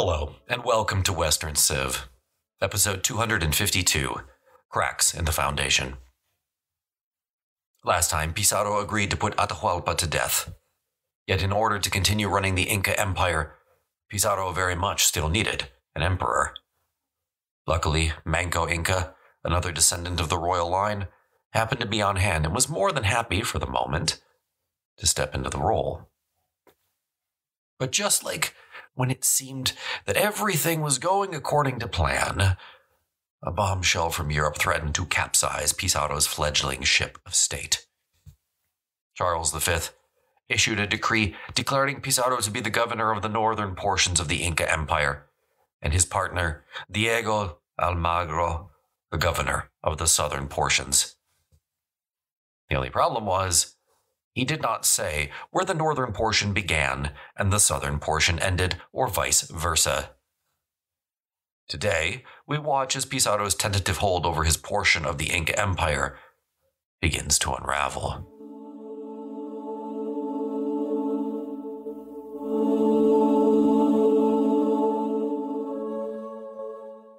Hello, and welcome to Western Civ, episode 252, Cracks in the Foundation. Last time, Pizarro agreed to put Atahualpa to death. Yet in order to continue running the Inca Empire, Pizarro very much still needed an emperor. Luckily, Manco Inca, another descendant of the royal line, happened to be on hand and was more than happy for the moment to step into the role. But just like when it seemed that everything was going according to plan, a bombshell from Europe threatened to capsize Pizarro's fledgling ship of state. Charles V issued a decree declaring Pizarro to be the governor of the northern portions of the Inca Empire, and his partner, Diego Almagro, the governor of the southern portions. The only problem was, he did not say where the northern portion began and the southern portion ended, or vice versa. Today, we watch as Pizarro's tentative hold over his portion of the Inca Empire begins to unravel.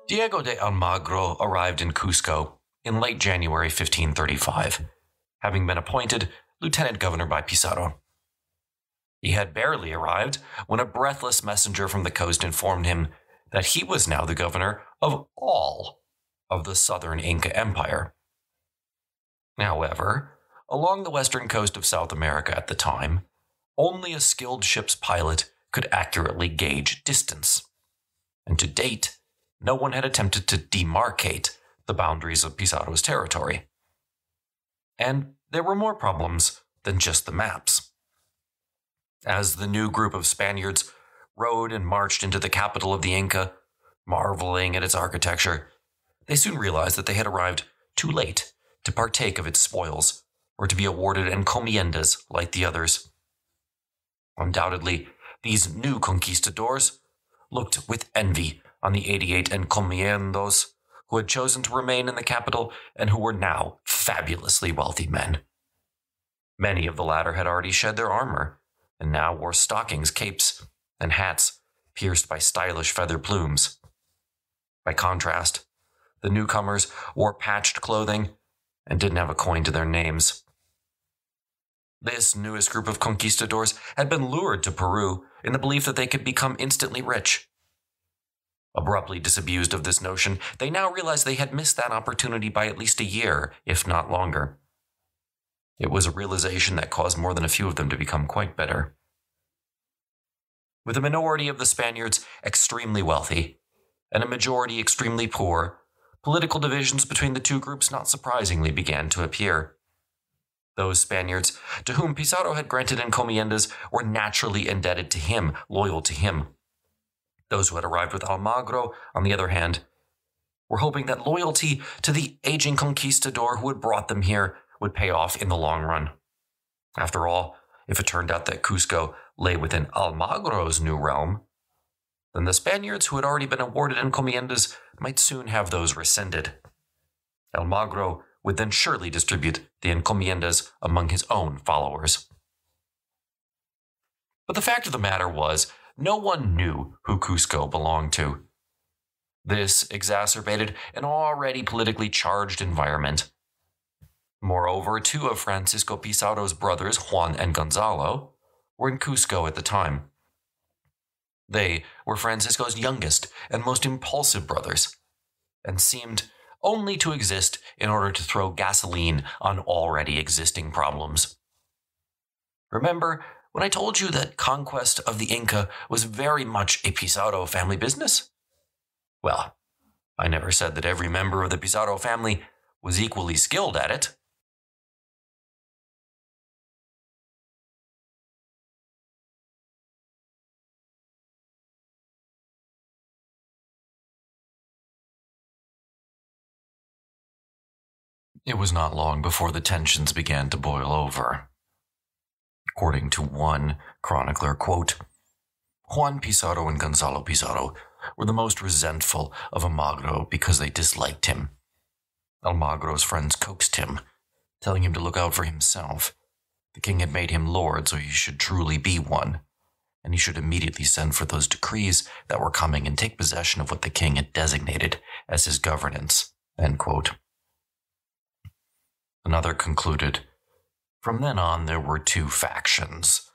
Diego de Almagro arrived in Cusco in late January 1535, having been appointed lieutenant governor by Pizarro. He had barely arrived when a breathless messenger from the coast informed him that he was now the governor of all of the southern Inca Empire. However, along the western coast of South America at the time, only a skilled ship's pilot could accurately gauge distance, and to date, no one had attempted to demarcate the boundaries of Pizarro's territory. And there were more problems than just the maps. As the new group of Spaniards rode and marched into the capital of the Inca, marveling at its architecture, they soon realized that they had arrived too late to partake of its spoils or to be awarded encomiendas like the others. Undoubtedly, these new conquistadors looked with envy on the 88 encomiendos who had chosen to remain in the capital and who were now fabulously wealthy men. Many of the latter had already shed their armor, and now wore stockings, capes, and hats pierced by stylish feather plumes. By contrast, the newcomers wore patched clothing and didn't have a coin to their names. This newest group of conquistadors had been lured to Peru in the belief that they could become instantly rich. Abruptly disabused of this notion, they now realized they had missed that opportunity by at least a year, if not longer. It was a realization that caused more than a few of them to become quite bitter. With a minority of the Spaniards extremely wealthy, and a majority extremely poor, political divisions between the two groups not surprisingly began to appear. Those Spaniards to whom Pizarro had granted encomiendas were naturally indebted to him, loyal to him. Those who had arrived with Almagro, on the other hand, were hoping that loyalty to the aging conquistador who had brought them here would pay off in the long run. After all, if it turned out that Cusco lay within Almagro's new realm, then the Spaniards who had already been awarded encomiendas might soon have those rescinded. Almagro would then surely distribute the encomiendas among his own followers. But the fact of the matter was, no one knew who Cusco belonged to. This exacerbated an already politically charged environment. Moreover, two of Francisco Pizarro's brothers, Juan and Gonzalo, were in Cusco at the time. They were Francisco's youngest and most impulsive brothers, and seemed only to exist in order to throw gasoline on already existing problems. Remember when I told you that conquest of the Inca was very much a Pizarro family business? Well, I never said that every member of the Pizarro family was equally skilled at it. It was not long before the tensions began to boil over. According to one chronicler, quote, Juan Pizarro and Gonzalo Pizarro were the most resentful of Almagro because they disliked him. Almagro's friends coaxed him, telling him to look out for himself. The king had made him lord, so he should truly be one. and he should immediately send for those decrees that were coming and take possession of what the king had designated as his governance. End quote. Another concluded, from then on there were two factions,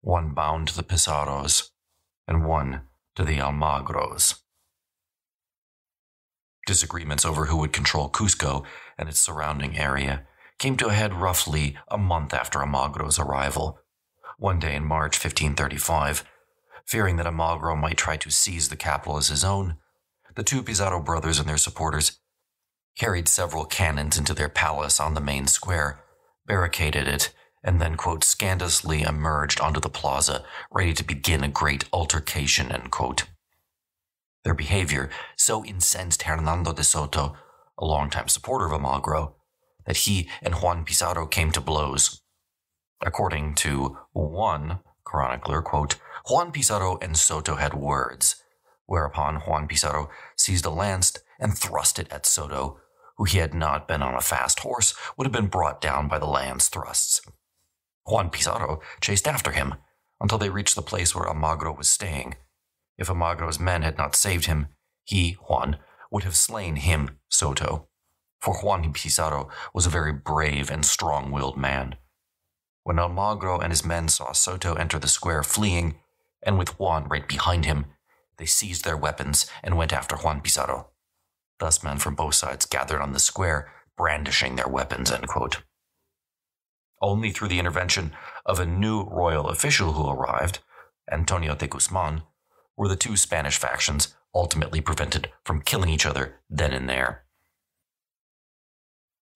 one bound to the Pizarros and one to the Almagros. Disagreements over who would control Cusco and its surrounding area came to a head roughly a month after Almagro's arrival. One day in March 1535, fearing that Almagro might try to seize the capital as his own, the two Pizarro brothers and their supporters carried several cannons into their palace on the main square, barricaded it, and then, quote, scandalously emerged onto the plaza, ready to begin a great altercation, end quote. Their behavior so incensed Hernando de Soto, a longtime supporter of Almagro, that he and Juan Pizarro came to blows. According to one chronicler, quote, Juan Pizarro and Soto had words, whereupon Juan Pizarro seized a lance and thrust it at Soto, who he had not been on a fast horse, would have been brought down by the lance thrusts. Juan Pizarro chased after him until they reached the place where Almagro was staying. If Almagro's men had not saved him, he, Juan, would have slain him, Soto, for Juan Pizarro was a very brave and strong-willed man. When Almagro and his men saw Soto enter the square fleeing, and with Juan right behind him, they seized their weapons and went after Juan Pizarro. Thus men from both sides gathered on the square, brandishing their weapons, end quote. Only through the intervention of a new royal official who arrived, Antonio de Guzman, were the two Spanish factions ultimately prevented from killing each other then and there.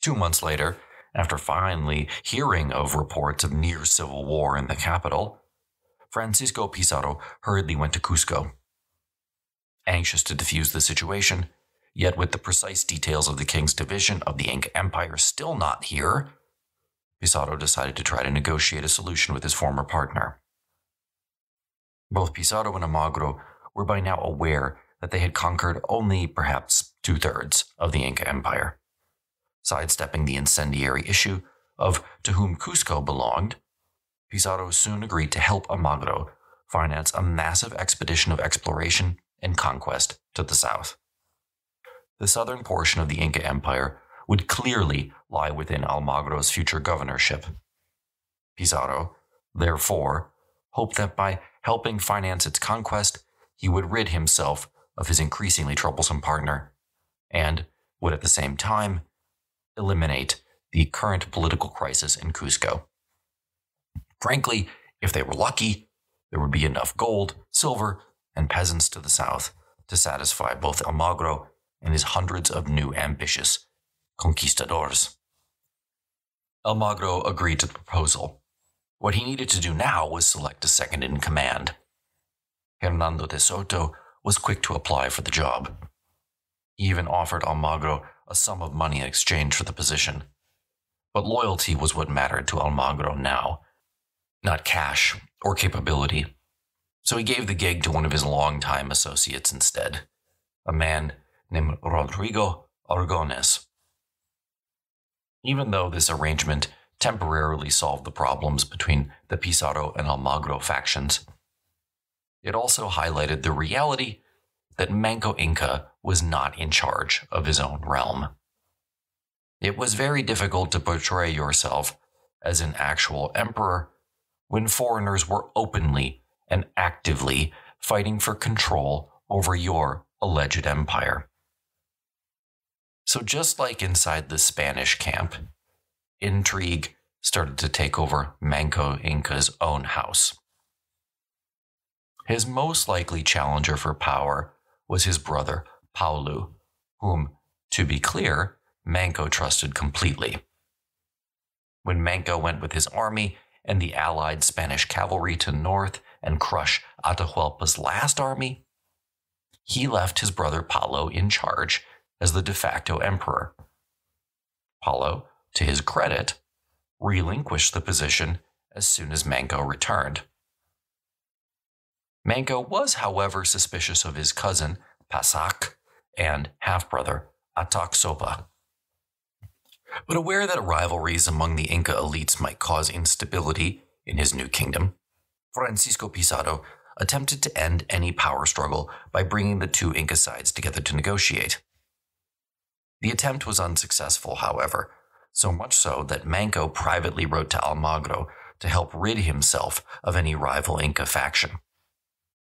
2 months later, after finally hearing of reports of near civil war in the capital, Francisco Pizarro hurriedly went to Cusco. Anxious to defuse the situation, yet with the precise details of the king's division of the Inca Empire still not here, Pizarro decided to try to negotiate a solution with his former partner. Both Pizarro and Almagro were by now aware that they had conquered only perhaps 2/3 of the Inca Empire. Sidestepping the incendiary issue of to whom Cusco belonged, Pizarro soon agreed to help Almagro finance a massive expedition of exploration and conquest to the south. The southern portion of the Inca Empire would clearly lie within Almagro's future governorship. Pizarro, therefore, hoped that by helping finance its conquest, he would rid himself of his increasingly troublesome partner, and would at the same time eliminate the current political crisis in Cusco. Frankly, if they were lucky, there would be enough gold, silver, and peasants to the south to satisfy both Almagro and his hundreds of new ambitious conquistadors. Almagro agreed to the proposal. What he needed to do now was select a second-in-command. Hernando de Soto was quick to apply for the job. He even offered Almagro a sum of money in exchange for the position. But loyalty was what mattered to Almagro now, not cash or capability. So he gave the gig to one of his longtime associates instead, a man named Rodrigo Orgones. Even though this arrangement temporarily solved the problems between the Pizarro and Almagro factions, it also highlighted the reality that Manco Inca was not in charge of his own realm. It was very difficult to portray yourself as an actual emperor when foreigners were openly and actively fighting for control over your alleged empire. So just like inside the Spanish camp, intrigue started to take over Manco Inca's own house. His most likely challenger for power was his brother, Paulo, whom, to be clear, Manco trusted completely. When Manco went with his army and the allied Spanish cavalry to north and crush Atahualpa's last army, he left his brother Paulo in charge as the de facto emperor. Paulo, to his credit, relinquished the position as soon as Manco returned. Manco was, however, suspicious of his cousin, Pasac, and half-brother, Ataxopa. But aware that rivalries among the Inca elites might cause instability in his new kingdom, Francisco Pizarro attempted to end any power struggle by bringing the two Inca sides together to negotiate. The attempt was unsuccessful, however, so much so that Manco privately wrote to Almagro to help rid himself of any rival Inca faction.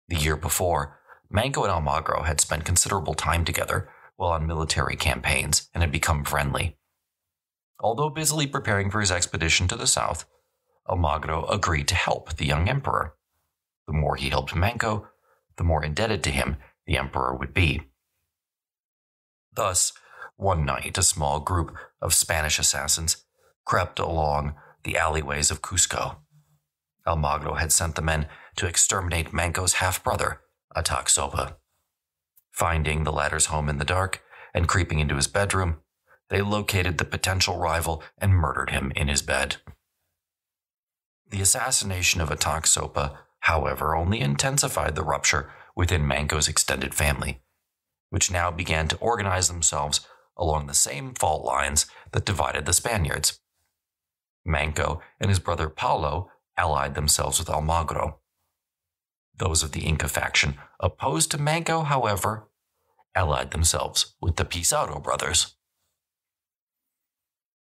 The year before, Manco and Almagro had spent considerable time together while on military campaigns and had become friendly. Although busily preparing for his expedition to the south, Almagro agreed to help the young emperor. The more he helped Manco, the more indebted to him the emperor would be. Thus, one night a small group of Spanish assassins crept along the alleyways of Cusco. Almagro had sent the men to exterminate Manco's half-brother, Ataxopa. Finding the latter's home in the dark and creeping into his bedroom, they located the potential rival and murdered him in his bed. The assassination of Ataxopa, however, only intensified the rupture within Manco's extended family, which now began to organize themselves along the same fault lines that divided the Spaniards. Manco and his brother Paulo allied themselves with Almagro. Those of the Inca faction opposed to Manco, however, allied themselves with the Pizarro brothers.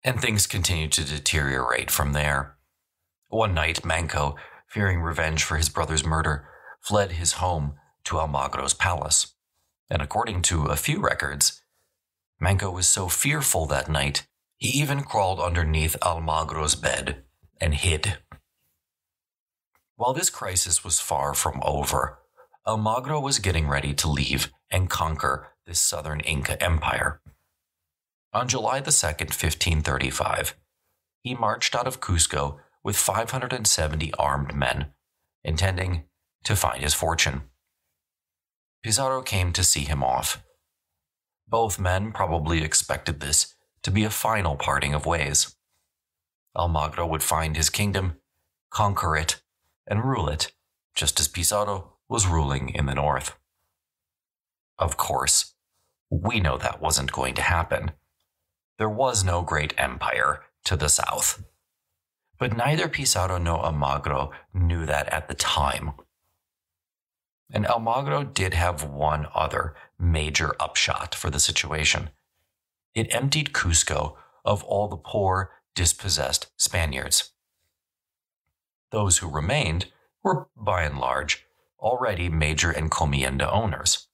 And things continued to deteriorate from there. One night, Manco, fearing revenge for his brother's murder, fled his home to Almagro's palace. And according to a few records, Manco was so fearful that night, he even crawled underneath Almagro's bed and hid. While this crisis was far from over, Almagro was getting ready to leave and conquer this southern Inca empire. On July 2nd, 1535, he marched out of Cusco with 570 armed men, intending to find his fortune. Pizarro came to see him off. Both men probably expected this to be a final parting of ways. Almagro would find his kingdom, conquer it, and rule it, just as Pizarro was ruling in the north. Of course, we know that wasn't going to happen. There was no great empire to the south. But neither Pizarro nor Almagro knew that at the time. And Almagro did have one other major upshot for the situation. It emptied Cusco of all the poor, dispossessed Spaniards. Those who remained were, by and large, already major encomienda owners.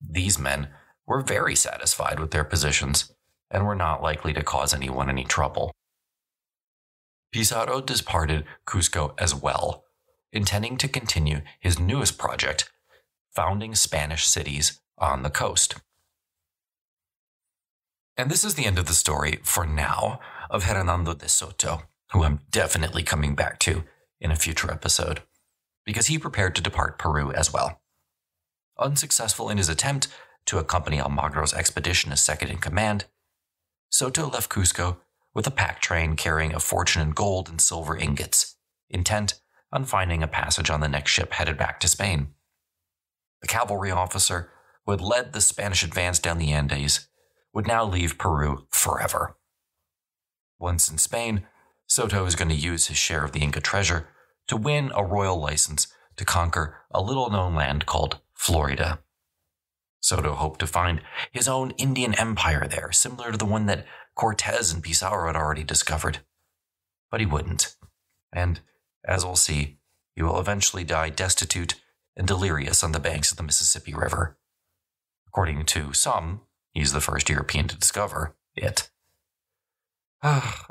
These men were very satisfied with their positions and were not likely to cause anyone any trouble. Pizarro departed Cusco as well, intending to continue his newest project, founding Spanish cities on the coast. And this is the end of the story, for now, of Hernando de Soto, who I'm definitely coming back to in a future episode, because he prepared to depart Peru as well. Unsuccessful in his attempt to accompany Almagro's expedition as second-in-command, Soto left Cusco with a pack train carrying a fortune in gold and silver ingots, intent on finding a passage on the next ship headed back to Spain. The cavalry officer who had led the Spanish advance down the Andes would now leave Peru forever. Once in Spain, Soto is going to use his share of the Inca treasure to win a royal license to conquer a little-known land called Florida. Soto hoped to find his own Indian empire there, similar to the one that Cortez and Pizarro had already discovered. But he wouldn't. And, as we'll see, he will eventually die destitute and delirious on the banks of the Mississippi River. According to some, he's the first European to discover it.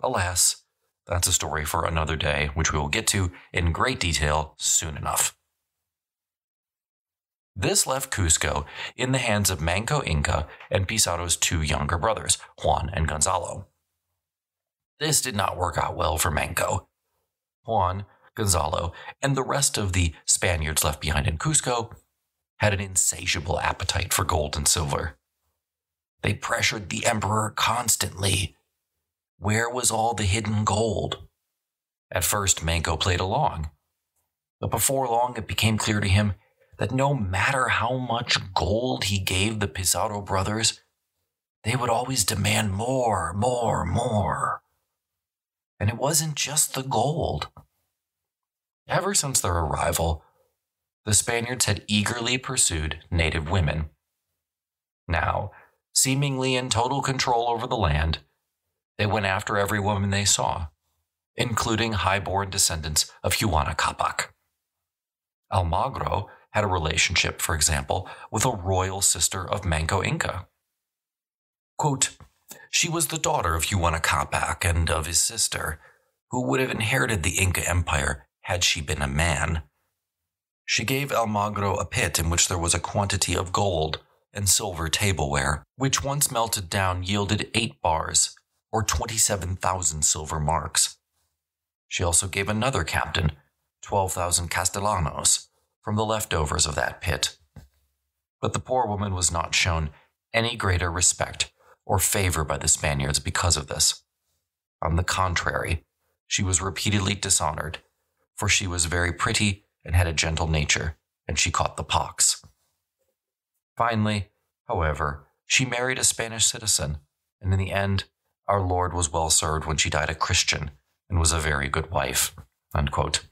Alas, that's a story for another day, which we will get to in great detail soon enough. This left Cusco in the hands of Manco Inca and Pizarro's two younger brothers, Juan and Gonzalo. This did not work out well for Manco. Juan, Gonzalo, and the rest of the Spaniards left behind in Cusco had an insatiable appetite for gold and silver. They pressured the emperor constantly. Where was all the hidden gold? At first, Manco played along. But before long, it became clear to him that no matter how much gold he gave the Pizarro brothers, they would always demand more. And it wasn't just the gold. Ever since their arrival, the Spaniards had eagerly pursued native women. Now, seemingly in total control over the land, they went after every woman they saw, including high-born descendants of Juan Capac. Almagro had a relationship, for example, with a royal sister of Manco Inca. Quote, she was the daughter of Juan Capac and of his sister, who would have inherited the Inca Empire had she been a man. She gave Almagro a pit in which there was a quantity of gold and silver tableware, which once melted down yielded 8 bars, or 27,000 silver marks. She also gave another captain 12,000 castellanos from the leftovers of that pit. But the poor woman was not shown any greater respect or favor by the Spaniards because of this. On the contrary, she was repeatedly dishonored, for she was very pretty and had a gentle nature, and she caught the pox. Finally, however, she married a Spanish citizen, and in the end, our Lord was well served when she died a Christian and was a very good wife. Unquote.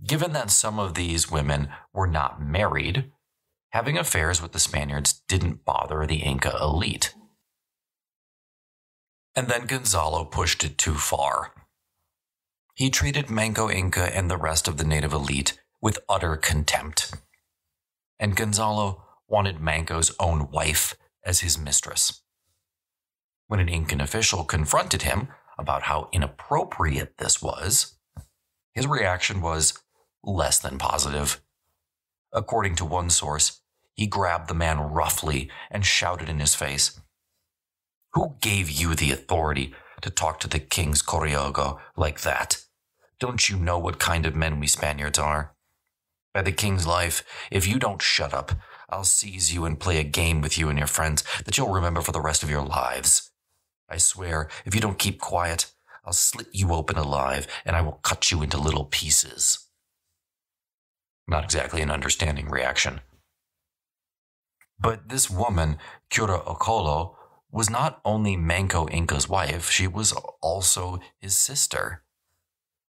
Given that some of these women were not married, having affairs with the Spaniards didn't bother the Inca elite. And then Gonzalo pushed it too far. He treated Manco Inca and the rest of the native elite with utter contempt. And Gonzalo wanted Manco's own wife as his mistress. When an Incan official confronted him about how inappropriate this was, his reaction was less than positive. According to one source, he grabbed the man roughly and shouted in his face, "Who gave you the authority to talk to the king's Coriogo like that? Don't you know what kind of men we Spaniards are? By the king's life, if you don't shut up, I'll seize you and play a game with you and your friends that you'll remember for the rest of your lives. I swear, if you don't keep quiet, I'll slit you open alive and I will cut you into little pieces." Not exactly an understanding reaction. But this woman, Cura Ocolo, was not only Manco Inca's wife, she was also his sister.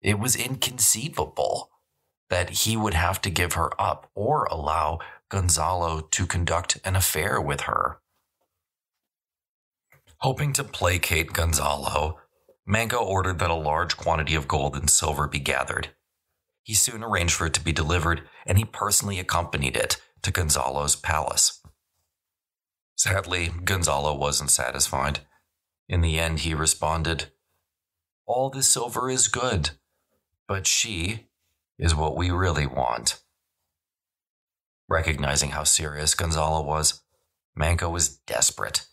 It was inconceivable that he would have to give her up or allow Gonzalo to conduct an affair with her. Hoping to placate Gonzalo, Manco ordered that a large quantity of gold and silver be gathered. He soon arranged for it to be delivered, and he personally accompanied it to Gonzalo's palace. Sadly, Gonzalo wasn't satisfied. In the end, he responded, "All this silver is good, but she is what we really want." Recognizing how serious Gonzalo was, Manco was desperate.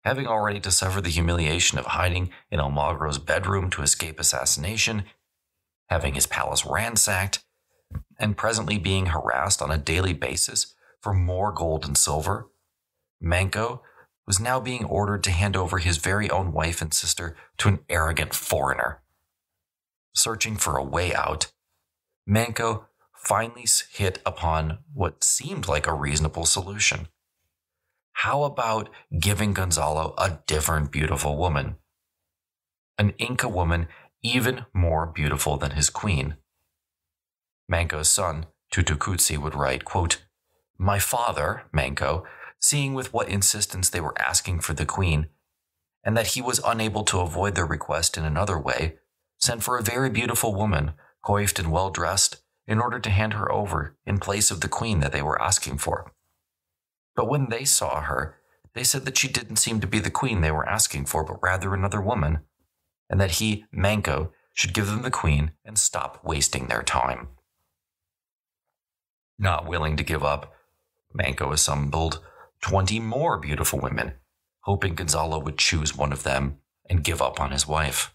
Having already to suffer the humiliation of hiding in Almagro's bedroom to escape assassination, having his palace ransacked, and presently being harassed on a daily basis for more gold and silver, Manco was now being ordered to hand over his very own wife and sister to an arrogant foreigner. Searching for a way out, Manco finally hit upon what seemed like a reasonable solution. How about giving Gonzalo a different beautiful woman? An Inca woman even more beautiful than his queen. Manco's son, Tutucuzi, would write, quote, "My father, Manco, seeing with what insistence they were asking for the queen, and that he was unable to avoid their request in another way, sent for a very beautiful woman, coiffed and well-dressed, in order to hand her over in place of the queen that they were asking for. But when they saw her, they said that she didn't seem to be the queen they were asking for, but rather another woman, and that he, Manco, should give them the queen and stop wasting their time." Not willing to give up, Manco assembled 20 more beautiful women, hoping Gonzalo would choose one of them and give up on his wife.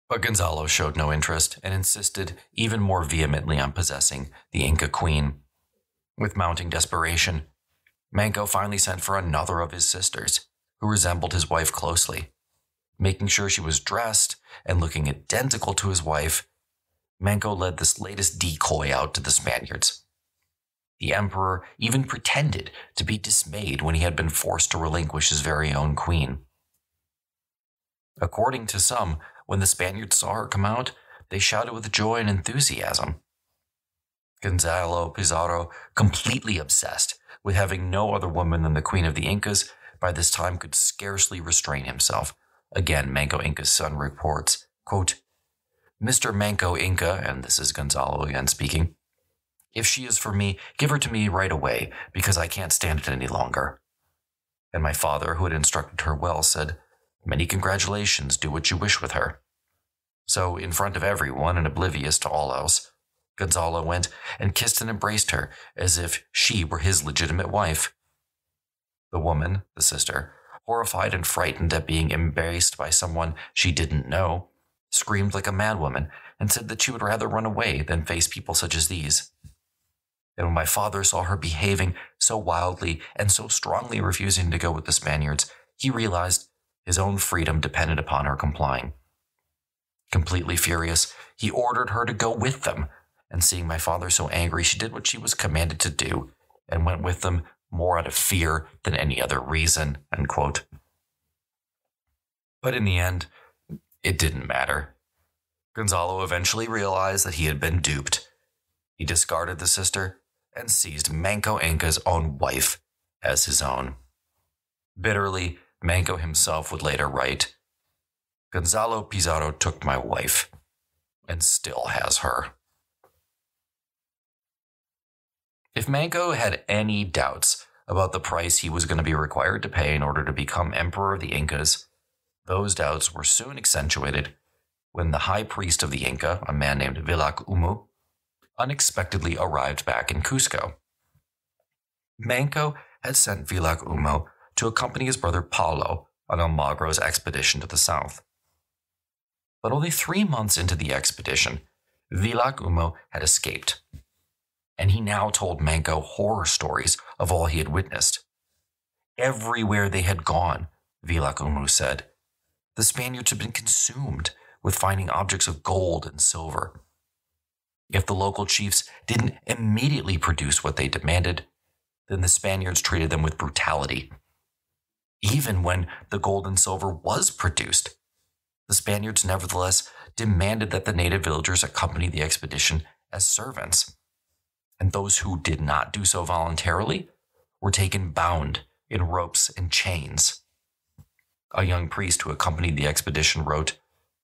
But Gonzalo showed no interest and insisted even more vehemently on possessing the Inca queen. With mounting desperation, Manco finally sent for another of his sisters, who resembled his wife closely. Making sure she was dressed and looking identical to his wife, Manco led this latest decoy out to the Spaniards. The emperor even pretended to be dismayed when he had been forced to relinquish his very own queen. According to some, when the Spaniards saw her come out, they shouted with joy and enthusiasm. Gonzalo Pizarro, completely obsessed with having no other woman than the Queen of the Incas, by this time could scarcely restrain himself. Again, Manco Inca's son reports, quote, Mr. Manco Inca, and this is Gonzalo again speaking, if she is for me, give her to me right away, because I can't stand it any longer. And my father, who had instructed her well, said, many congratulations, do what you wish with her. So, in front of everyone and oblivious to all else, Gonzalo went and kissed and embraced her as if she were his legitimate wife. The woman, the sister, horrified and frightened at being embraced by someone she didn't know, screamed like a madwoman and said that she would rather run away than face people such as these. And when my father saw her behaving so wildly and so strongly refusing to go with the Spaniards, he realized his own freedom depended upon her complying. Completely furious, he ordered her to go with them, and seeing my father so angry, she did what she was commanded to do, and went with them more out of fear than any other reason, end quote. But in the end, it didn't matter. Gonzalo eventually realized that he had been duped. He discarded the sister and seized Manco Inca's own wife as his own. Bitterly, Manco himself would later write, Gonzalo Pizarro took my wife and still has her. If Manco had any doubts about the price he was going to be required to pay in order to become emperor of the Incas, those doubts were soon accentuated when the high priest of the Inca, a man named Vilac Umu, unexpectedly arrived back in Cusco. Manco had sent Vilac Umu to accompany his brother Paulo on Almagro's expedition to the south. But only 3 months into the expedition, Vilac Umu had escaped, and he now told Manco horror stories of all he had witnessed. Everywhere they had gone, Vilac Umu said, the Spaniards had been consumed with finding objects of gold and silver. If the local chiefs didn't immediately produce what they demanded, then the Spaniards treated them with brutality. Even when the gold and silver was produced, the Spaniards nevertheless demanded that the native villagers accompany the expedition as servants, and those who did not do so voluntarily were taken bound in ropes and chains. A young priest who accompanied the expedition wrote,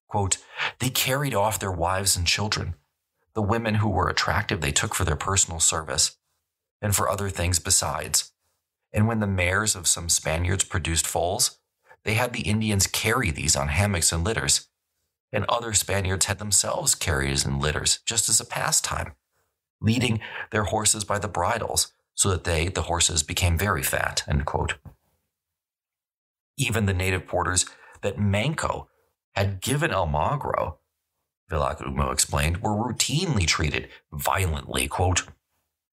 quote, they carried off their wives and children. The women who were attractive they took for their personal service, and for other things besides. And when the mares of some Spaniards produced foals, they had the Indians carry these on hammocks and litters, and other Spaniards had themselves carried in litters, just as a pastime, leading their horses by the bridles, so that the horses, became very fat, end quote. Even the native porters that Manco had given Almagro, Vilac Umu explained, were routinely treated violently, quote.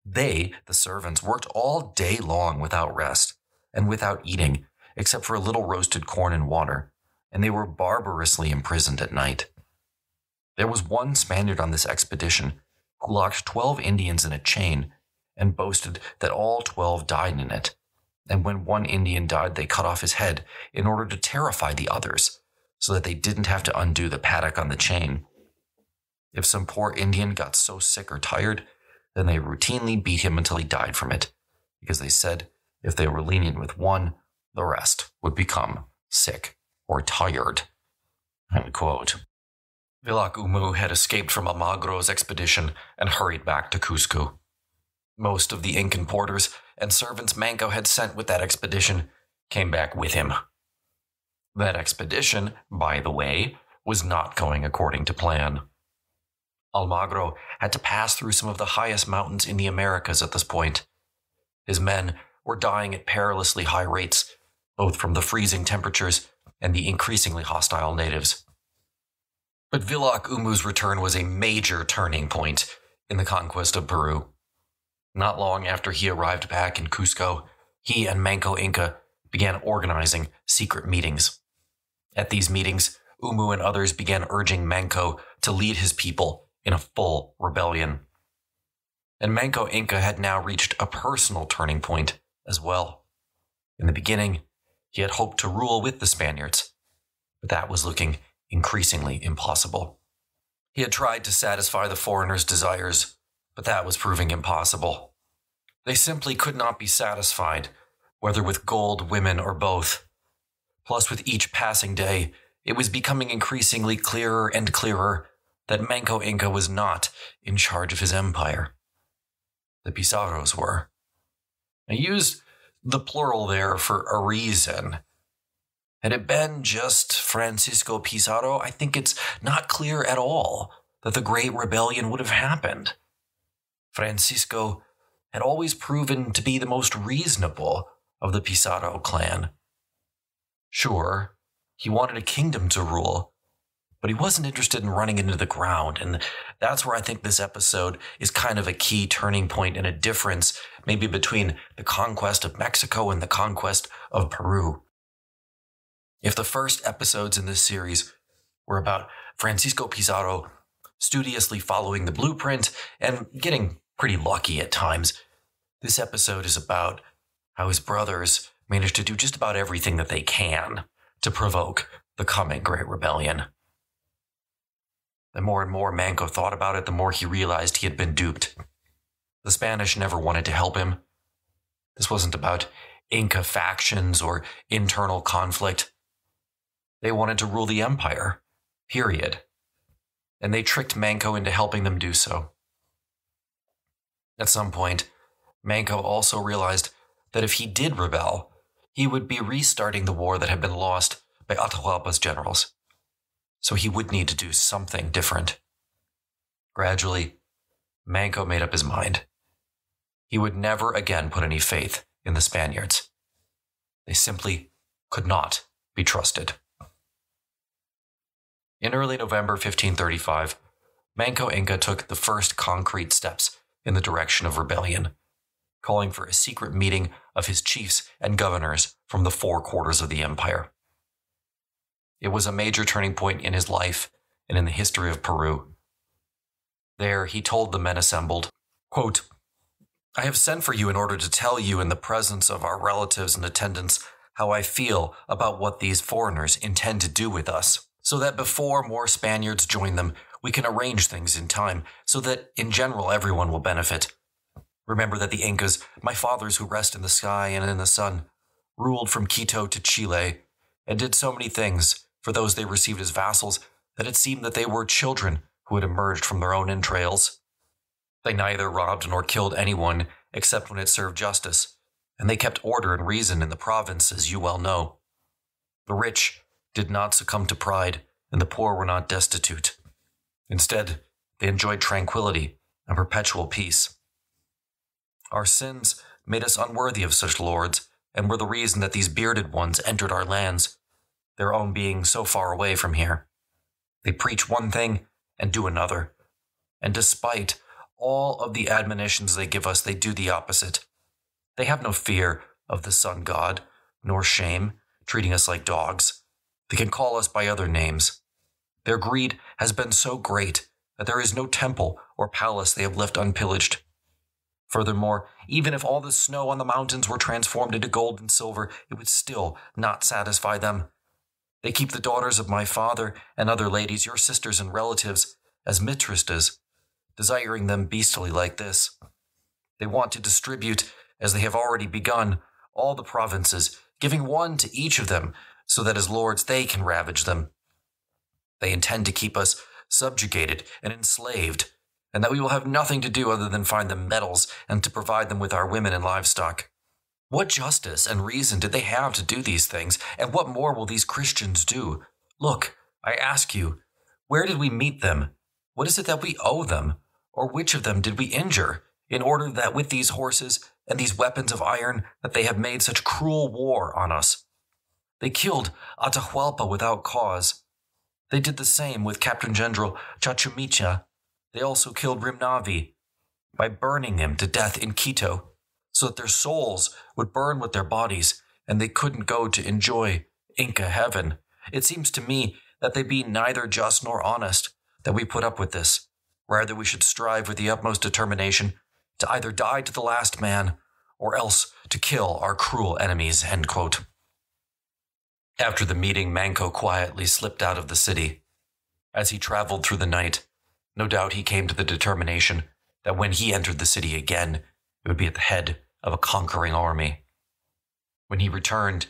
They, the servants, worked all day long without rest and without eating, except for a little roasted corn and water, and they were barbarously imprisoned at night. There was one Spaniard on this expedition who locked 12 Indians in a chain and boasted that all 12 died in it, and when one Indian died, they cut off his head in order to terrify the others, so that they didn't have to undo the paddock on the chain. If some poor Indian got so sick or tired, then they routinely beat him until he died from it, because they said if they were lenient with one, the rest would become sick or tired. End quote. Vilac Umu had escaped from Almagro's expedition and hurried back to Cusco. Most of the Incan porters and servants Manco had sent with that expedition came back with him. That expedition, by the way, was not going according to plan. Almagro had to pass through some of the highest mountains in the Americas at this point. His men were dying at perilously high rates, both from the freezing temperatures and the increasingly hostile natives. But Vilac Umu's return was a major turning point in the conquest of Peru. Not long after he arrived back in Cusco, he and Manco Inca began organizing secret meetings. At these meetings, Umu and others began urging Manco to lead his people in a full rebellion. And Manco Inca had now reached a personal turning point as well. In the beginning, he had hoped to rule with the Spaniards, but that was looking increasingly impossible. He had tried to satisfy the foreigners' desires, but that was proving impossible. They simply could not be satisfied, whether with gold, women, or both. Plus, with each passing day, it was becoming increasingly clearer and clearer that Manco Inca was not in charge of his empire. The Pizarros were. I used the plural there for a reason. Had it been just Francisco Pizarro, I think it's not clear at all that the Great Rebellion would have happened. Francisco had always proven to be the most reasonable of the Pizarro clan. Sure, he wanted a kingdom to rule, but he wasn't interested in running into the ground, and that's where I think this episode is kind of a key turning point and a difference maybe between the conquest of Mexico and the conquest of Peru. If the first episodes in this series were about Francisco Pizarro studiously following the blueprint and getting pretty lucky at times, this episode is about how his brothers managed to do just about everything that they can to provoke the coming Great Rebellion. The more and more Manco thought about it, the more he realized he had been duped. The Spanish never wanted to help him. This wasn't about Inca factions or internal conflict. They wanted to rule the empire, period. And they tricked Manco into helping them do so. At some point, Manco also realized that if he did rebel, he would be restarting the war that had been lost by Atahualpa's generals. So he would need to do something different. Gradually, Manco made up his mind. He would never again put any faith in the Spaniards. They simply could not be trusted. In early November 1535, Manco Inca took the first concrete steps in the direction of rebellion, calling for a secret meeting of his chiefs and governors from the four quarters of the empire. It was a major turning point in his life and in the history of Peru. There, he told the men assembled, quote, "I have sent for you in order to tell you in the presence of our relatives and attendants how I feel about what these foreigners intend to do with us, so that before more Spaniards join them, we can arrange things in time, so that in general everyone will benefit. Remember that the Incas, my fathers who rest in the sky and in the sun, ruled from Quito to Chile, and did so many things for those they received as vassals that it seemed that they were children who had emerged from their own entrails. They neither robbed nor killed anyone except when it served justice, and they kept order and reason in the province, as you well know. The rich did not succumb to pride, and the poor were not destitute. Instead, they enjoyed tranquility and perpetual peace. Our sins made us unworthy of such lords, and were the reason that these bearded ones entered our lands, their own being so far away from here. They preach one thing and do another, and despite all of the admonitions they give us, they do the opposite. They have no fear of the sun god, nor shame, treating us like dogs. They can call us by other names. Their greed has been so great that there is no temple or palace they have left unpillaged. Furthermore, even if all the snow on the mountains were transformed into gold and silver, it would still not satisfy them. They keep the daughters of my father and other ladies, your sisters and relatives, as mistresses, desiring them beastly like this. They want to distribute, as they have already begun, all the provinces, giving one to each of them, so that as lords they can ravage them. They intend to keep us subjugated and enslaved, and that we will have nothing to do other than find them metals and to provide them with our women and livestock. What justice and reason did they have to do these things, and what more will these Christians do? Look, I ask you, where did we meet them? What is it that we owe them? Or which of them did we injure, in order that with these horses and these weapons of iron that they have made such cruel war on us? They killed Atahualpa without cause. They did the same with Captain General Chachumicha. They also killed Rimnavi by burning him to death in Quito, so that their souls would burn with their bodies and they couldn't go to enjoy Inca heaven. It seems to me that they be neither just nor honest that we put up with this. Rather, we should strive with the utmost determination to either die to the last man or else to kill our cruel enemies." End quote. After the meeting, Manco quietly slipped out of the city, As he traveled through the night, no doubt he came to the determination that when he entered the city again, it would be at the head of a conquering army. When he returned,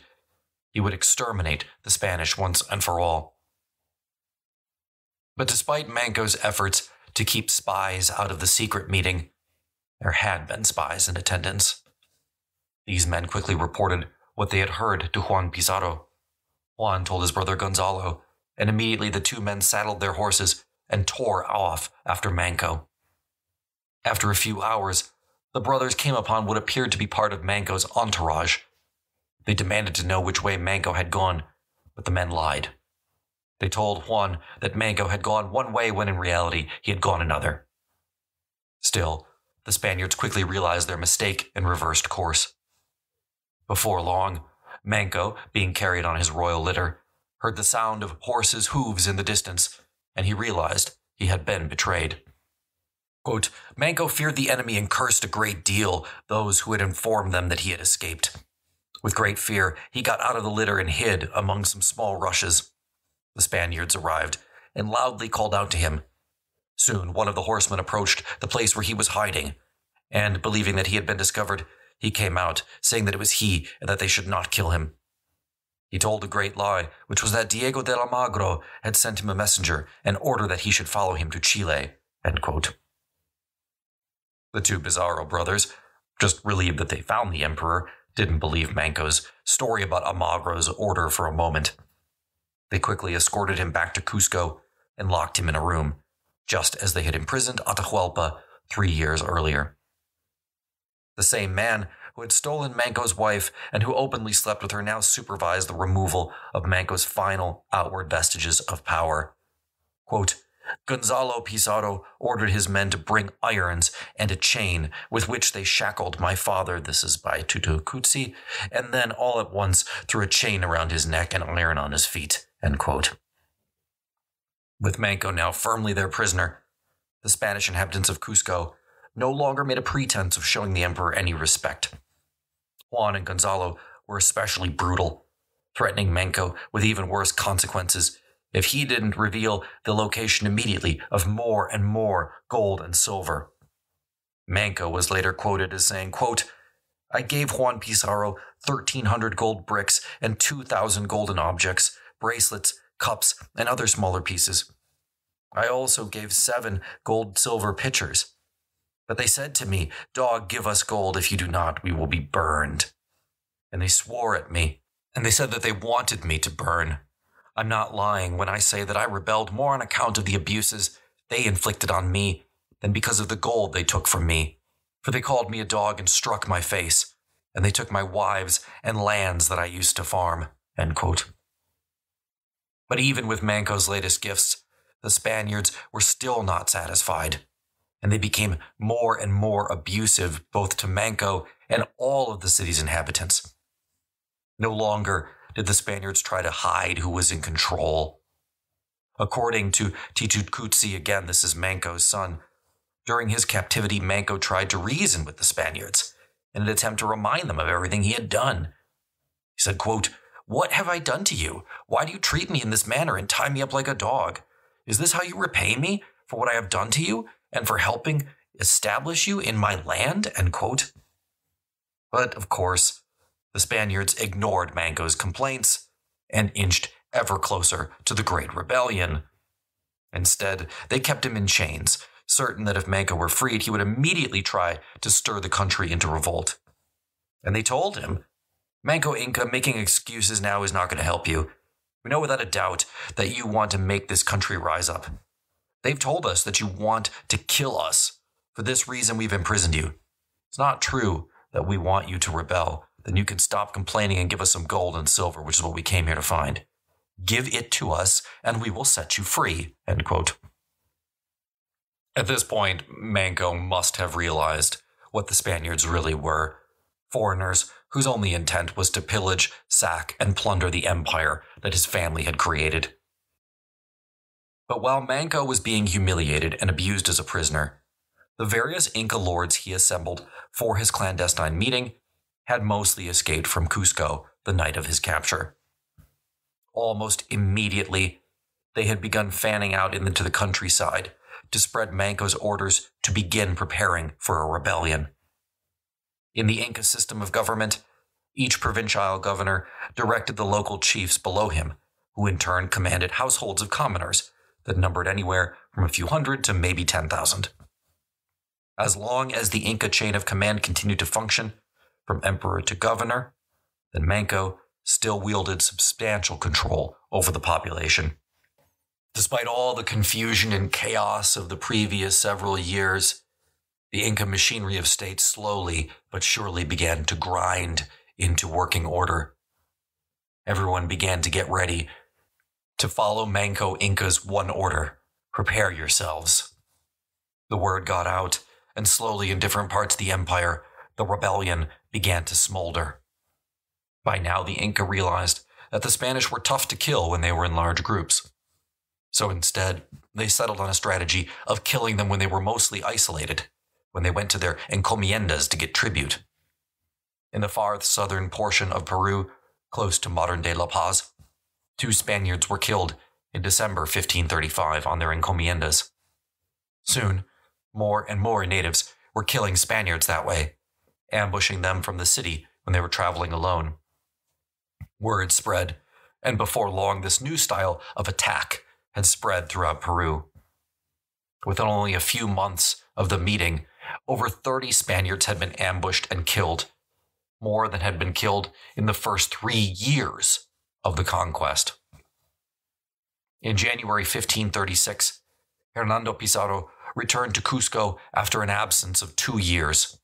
he would exterminate the Spanish once and for all. But despite Manco's efforts to keep spies out of the secret meeting, there had been spies in attendance. These men quickly reported what they had heard to Juan Pizarro. Juan told his brother Gonzalo, and immediately the two men saddled their horses and tore off after Manco. After a few hours, the brothers came upon what appeared to be part of Manco's entourage. They demanded to know which way Manco had gone, but the men lied. They told Juan that Manco had gone one way when in reality he had gone another. Still, the Spaniards quickly realized their mistake and reversed course. Before long, Manco, being carried on his royal litter, heard the sound of horses' hooves in the distance, and he realized he had been betrayed. Quote, Manco feared the enemy and cursed a great deal those who had informed them that he had escaped. With great fear, he got out of the litter and hid among some small rushes. The Spaniards arrived and loudly called out to him. Soon one of the horsemen approached the place where he was hiding, and, believing that he had been discovered, he came out, saying that it was he and that they should not kill him. He told a great lie, which was that Diego de Almagro had sent him a messenger and ordered that he should follow him to Chile. End quote. The two Pizarro brothers, just relieved that they found the emperor, didn't believe Manco's story about Almagro's order for a moment. They quickly escorted him back to Cusco and locked him in a room, just as they had imprisoned Atahualpa 3 years earlier. The same man who had stolen Manco's wife and who openly slept with her now supervised the removal of Manco's final outward vestiges of power. Quote, Gonzalo Pizarro ordered his men to bring irons and a chain with which they shackled my father, this is by Tutu Kutsi, and then all at once threw a chain around his neck and iron on his feet. End quote. With Manco now firmly their prisoner, the Spanish inhabitants of Cusco no longer made a pretense of showing the emperor any respect. Juan and Gonzalo were especially brutal, threatening Manco with even worse consequences if he didn't reveal the location immediately of more and more gold and silver. Manco was later quoted as saying, quote, I gave Juan Pizarro 1,300 gold bricks and 2,000 golden objects, bracelets, cups, and other smaller pieces. I also gave 7 gold-silver pitchers. But they said to me, Dog, give us gold. If you do not, we will be burned. And they swore at me, and they said that they wanted me to burn. I'm not lying when I say that I rebelled more on account of the abuses they inflicted on me than because of the gold they took from me. For they called me a dog and struck my face, and they took my wives and lands that I used to farm. End quote. But even with Manco's latest gifts, the Spaniards were still not satisfied, and they became more and more abusive both to Manco and all of the city's inhabitants. No longer did the Spaniards try to hide who was in control. According to Titu Kutsi, again, this is Manco's son, during his captivity, Manco tried to reason with the Spaniards in an attempt to remind them of everything he had done. He said, quote, What have I done to you? Why do you treat me in this manner and tie me up like a dog? Is this how you repay me for what I have done to you and for helping establish you in my land? End quote. But, of course, the Spaniards ignored Manco's complaints and inched ever closer to the Great Rebellion. Instead, they kept him in chains, certain that if Manco were freed, he would immediately try to stir the country into revolt. And they told him, Manco Inca, making excuses now is not going to help you. We know without a doubt that you want to make this country rise up. They've told us that you want to kill us. For this reason, we've imprisoned you. It's not true that we want you to rebel. Then you can stop complaining and give us some gold and silver, which is what we came here to find. Give it to us, and we will set you free. End quote. At this point, Manco must have realized what the Spaniards really were. Foreigners whose only intent was to pillage, sack, and plunder the empire that his family had created. But while Manco was being humiliated and abused as a prisoner, the various Inca lords he assembled for his clandestine meeting had mostly escaped from Cusco the night of his capture. Almost immediately, they had begun fanning out into the countryside to spread Manco's orders to begin preparing for a rebellion. In the Inca system of government, each provincial governor directed the local chiefs below him, who in turn commanded households of commoners that numbered anywhere from a few hundred to maybe 10,000. As long as the Inca chain of command continued to function, from emperor to governor, then Manco still wielded substantial control over the population. Despite all the confusion and chaos of the previous several years, the Inca machinery of state slowly but surely began to grind into working order. Everyone began to get ready to follow Manco Inca's one order: prepare yourselves. The word got out, and slowly in different parts of the empire, the rebellion began to smolder. By now, the Inca realized that the Spanish were tough to kill when they were in large groups. So instead, they settled on a strategy of killing them when they were mostly isolated, when they went to their encomiendas to get tribute. In the far southern portion of Peru, close to modern-day La Paz, 2 Spaniards were killed in December 1535 on their encomiendas. Soon, more and more natives were killing Spaniards that way, ambushing them from the city when they were traveling alone. Word spread, and before long this new style of attack had spread throughout Peru. Within only a few months of the meeting, over 30 Spaniards had been ambushed and killed, more than had been killed in the first 3 years of the conquest. In January 1536, Hernando Pizarro returned to Cusco after an absence of 2 years.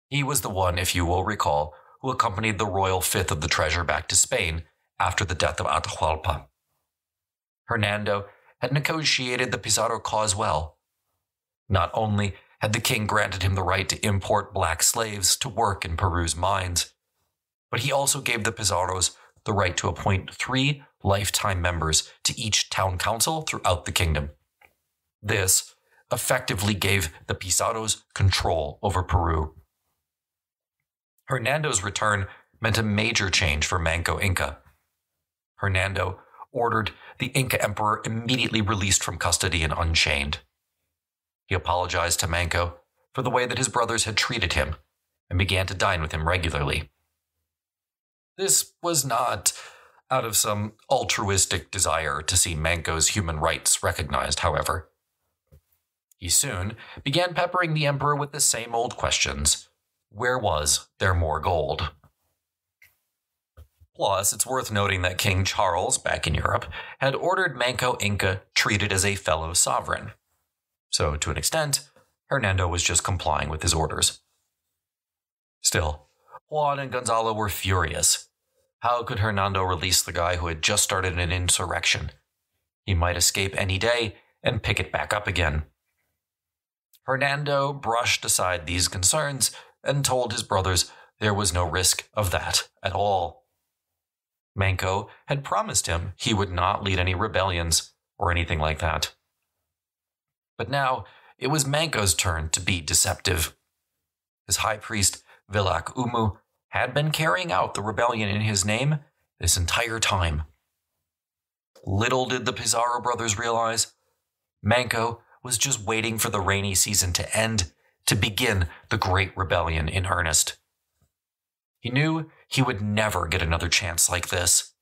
He was the one, if you will recall, who accompanied the royal fifth of the treasure back to Spain after the death of Atahualpa. Hernando had negotiated the Pizarro cause well. Not only had the king granted him the right to import black slaves to work in Peru's mines, but he also gave the Pizarros the right to appoint 3 lifetime members to each town council throughout the kingdom. This effectively gave the Pizarros control over Peru. Hernando's return meant a major change for Manco Inca. Hernando ordered the Inca emperor immediately released from custody and unchained. He apologized to Manco for the way that his brothers had treated him and began to dine with him regularly. This was not out of some altruistic desire to see Manco's human rights recognized, however. He soon began peppering the emperor with the same old questions. Where was there more gold? Plus, it's worth noting that King Charles, back in Europe, had ordered Manco Inca treated as a fellow sovereign. So, to an extent, Hernando was just complying with his orders. Still, Juan and Gonzalo were furious. How could Hernando release the guy who had just started an insurrection? He might escape any day and pick it back up again. Hernando brushed aside these concerns and told his brothers there was no risk of that at all. Manco had promised him he would not lead any rebellions or anything like that. But now it was Manco's turn to be deceptive. His high priest, Vilac Umu, had been carrying out the rebellion in his name this entire time. Little did the Pizarro brothers realize, Manco was just waiting for the rainy season to end to begin the Great Rebellion in earnest. He knew he would never get another chance like this.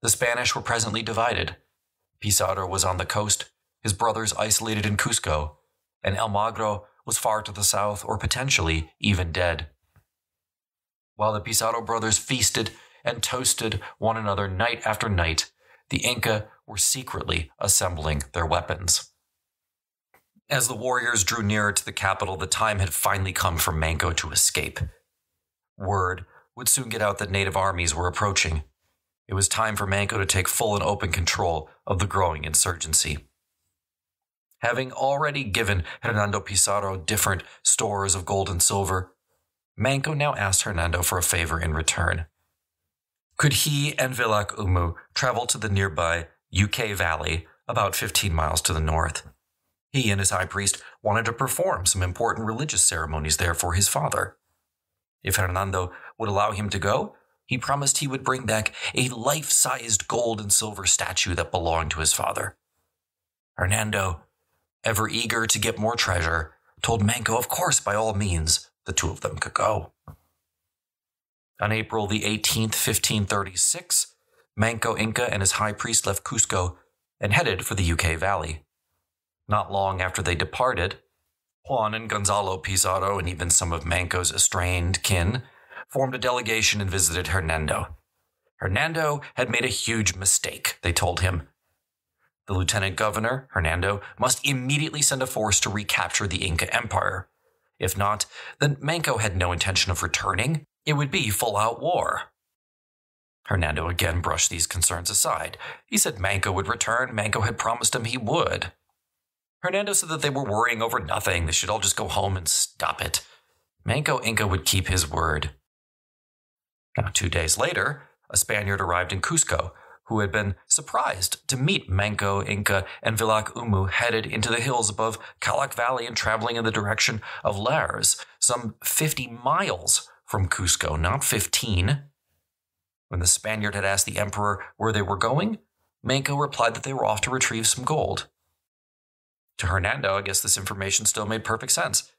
The Spanish were presently divided. Pizarro was on the coast, his brothers isolated in Cusco, and Almagro was far to the south or potentially even dead. While the Pizarro brothers feasted and toasted one another night after night, the Inca were secretly assembling their weapons. As the warriors drew nearer to the capital, the time had finally come for Manco to escape. Word would soon get out that native armies were approaching. It was time for Manco to take full and open control of the growing insurgency. Having already given Hernando Pizarro different stores of gold and silver, Manco now asked Hernando for a favor in return. Could he and Vilac Umu travel to the nearby UK Valley, about 15 miles to the north? He and his high priest wanted to perform some important religious ceremonies there for his father. If Hernando would allow him to go, he promised he would bring back a life-sized gold and silver statue that belonged to his father. Hernando, ever eager to get more treasure, told Manco of course by all means the two of them could go. On April the 18th, 1536, Manco Inca and his high priest left Cusco and headed for the UK Valley. Not long after they departed, Juan and Gonzalo Pizarro and even some of Manco's estranged kin formed a delegation and visited Hernando. Hernando had made a huge mistake, they told him. The lieutenant governor, Hernando, must immediately send a force to recapture the Inca Empire. If not, then Manco had no intention of returning. It would be full-out war. Hernando again brushed these concerns aside. He said Manco would return. Manco had promised him he would. Hernando said that they were worrying over nothing. They should all just go home and stop it. Manco Inca would keep his word. Now, 2 days later, a Spaniard arrived in Cusco, who had been surprised to meet Manco Inca and Vilac Umu headed into the hills above Calac Valley and traveling in the direction of Lares, some 50 miles from Cusco, not 15. When the Spaniard had asked the emperor where they were going, Manco replied that they were off to retrieve some gold. To Hernando, I guess this information still made perfect sense.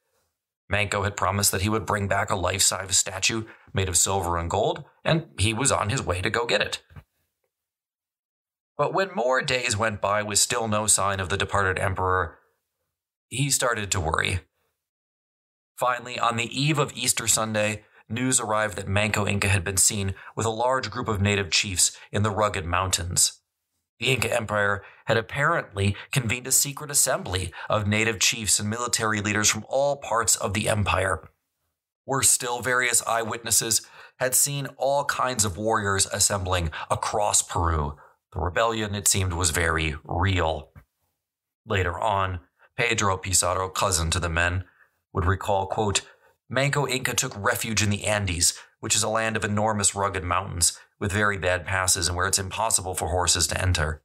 Manco had promised that he would bring back a life-size statue made of silver and gold, and he was on his way to go get it. But when more days went by with still no sign of the departed emperor, he started to worry. Finally, on the eve of Easter Sunday, news arrived that Manco Inca had been seen with a large group of native chiefs in the rugged mountains. The Inca Empire had apparently convened a secret assembly of native chiefs and military leaders from all parts of the empire. Worse still, various eyewitnesses had seen all kinds of warriors assembling across Peru. The rebellion, it seemed, was very real. Later on, Pedro Pizarro, cousin to the men, would recall, quote, Manco Inca took refuge in the Andes, which is a land of enormous rugged mountains with very bad passes and where it's impossible for horses to enter.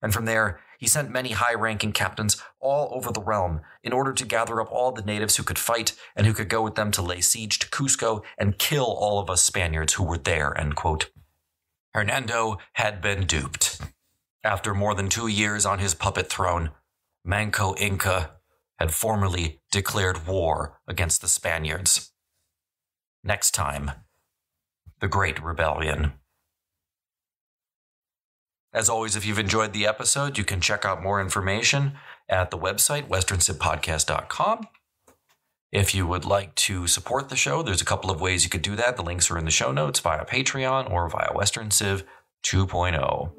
And from there, he sent many high-ranking captains all over the realm in order to gather up all the natives who could fight and who could go with them to lay siege to Cusco and kill all of us Spaniards who were there, end quote. Hernando had been duped. After more than 2 years on his puppet throne, Manco Inca had formally declared war against the Spaniards. Next time, the Great Rebellion. As always, if you've enjoyed the episode, you can check out more information at the website, westernsibpodcast.com. If you would like to support the show, there's a couple of ways you could do that. The links are in the show notes via Patreon or via Western Civ 2.0.